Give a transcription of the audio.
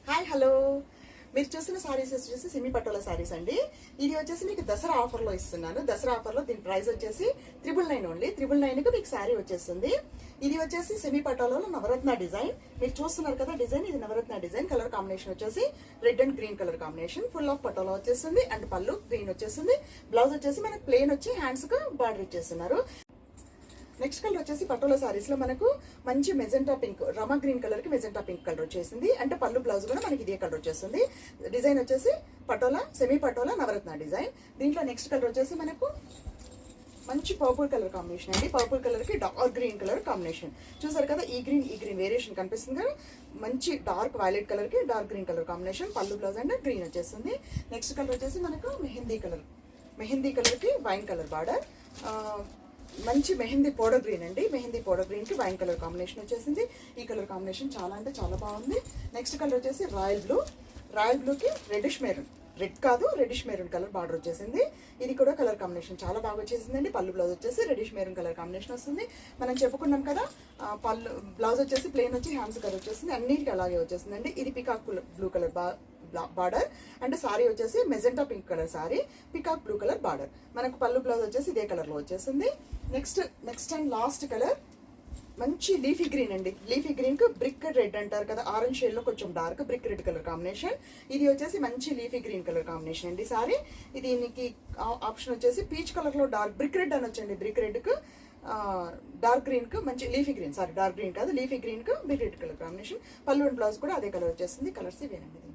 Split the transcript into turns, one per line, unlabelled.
Hi hello, మీరు చూసిన సారీస్ వచ్చేసి సెమీ పటోలా సారీస్ అండి. ఇది వచ్చేసి మీకు దసరా ఆఫర్లో ఇస్తున్నాను. దసరా ఆఫర్లో దీని ప్రైస్ వచ్చేసి 999 ఓన్లీ. 999కి మీకు శారీ వచ్చేస్తుంది. ఇది వచ్చేసి సెమీ పటోలాలో నవరత్న డిజైన్. మీరు చూస్తున్నారు కదా డిజైన్, ఇది నవరత్న డిజైన్. కలర్ కాంబినేషన్ వచ్చేసి red and green colour combination. Full of patola వచ్చేస్తుంది అండ్ పళ్ళు గ్రీన్ వచ్చేస్తుంది. బ్లౌజ్ వచ్చేసి మనకు ప్లెయిన్ వచ్చి హ్యాండ్స్ కు బార్డర్ ఇచ్చేస్తున్నారు. నెక్స్ట్ కలర్ వచ్చేసి పటోలా సారీస్ లో మనకు మంచి మెజెంటా పింక్, రమా గ్రీన్ కలర్ కి మెజెంటా పింక్ కలర్ వచ్చేసింది. అంటే పళ్ళు బ్లౌజ్ కూడా మనకి ఇదే కలర్ వచ్చేస్తుంది. డిజైన్ వచ్చేసి పటోలా, సెమీ పటోలా నవరత్న డిజైన్. దీంట్లో నెక్స్ట్ కలర్ వచ్చేసి మనకు మంచి పర్పుల్ కలర్ కాంబినేషన్ అండి. పర్పుల్ కలర్ కి డార్క్ గ్రీన్ కలర్ కాంబినేషన్. చూసారు కదా, ఈ గ్రీన్ వేరియేషన్ కనిపిస్తుంది కదా. మంచి డార్క్ వైలెట్ కలర్ కి డార్క్ గ్రీన్ కలర్ కాంబినేషన్. పళ్ళు బ్లౌజ్ అండ్ గ్రీన్ వచ్చేస్తుంది. నెక్స్ట్ కలర్ వచ్చేసి మనకు మెహందీ కలర్ కి వైన్ కలర్ బార్డర్. మంచి మెహందీ పౌడర్ గ్రీన్ అండి. మెహందీ పౌడర్ గ్రీన్ కి వైన్ కలర్ కాంబినేషన్ వచ్చేసింది. ఈ కలర్ కాంబినేషన్ చాలా అంటే చాలా బాగుంది. నెక్స్ట్ కలర్ వచ్చేసి రాయల్ బ్లూకి రెడ్డిష్ మెరూన్, రెడ్ కాదు రెడ్డిష్ మెరూన్ కలర్ బార్డర్ వచ్చేసింది. ఇది కూడా కలర్ కాంబినేషన్ చాలా బాగా వచ్చేసిందండి. పళ్ళు బ్లౌజ్ వచ్చేసి రెడ్డిష్ మెరూన్ కలర్ కాంబినేషన్ వస్తుంది. మనం చెప్పుకున్నాం కదా, పళ్ళు బ్లౌజ్ వచ్చేసి ప్లెయిన్ వచ్చి హ్యాండ్స్ కలర్ వచ్చేసింది. అన్నిటికీ అలాగే వచ్చేసిందండి. ఇది peacock blue colour border and sari వచ్చేసి magenta pink colour sari, peacock blue colour border. మనకు పళ్ళు బ్లౌజ్ వచ్చేసి ఇదే కలర్ లో వచ్చేసింది. నెక్స్ట్ అండ్ లాస్ట్ కలర్ మంచి లీఫీ గ్రీన్ అండి. లీఫీ గ్రీన్ కు బ్రిక్ రెడ్ అంటారు కదా, ఆరెంజ్ షేడ్ లో కొంచెం dark brick red colour combination. ఇది వచ్చేసి మంచి లీఫీ గ్రీన్ కలర్ కాంబినేషన్ అండి సారీ. ఇది దీనికి ఆప్షన్ వచ్చేసి పీచ్ కలర్ లో డార్క్ బ్రిక్ రెడ్ అని వచ్చండి. బ్రిక్ రెడ్ కు డార్క్ గ్రీన్ కు మంచి leafy green, sorry dark green కాదు లీఫీ గ్రీన్ కు బ్రిక్ రెడ్ కలర్ కాంబినేషన్. పళ్ళు అండ్ బ్లౌజ్ కూడా అదే కలర్ వచ్చేసింది. కలర్స్ ఇవేనండి.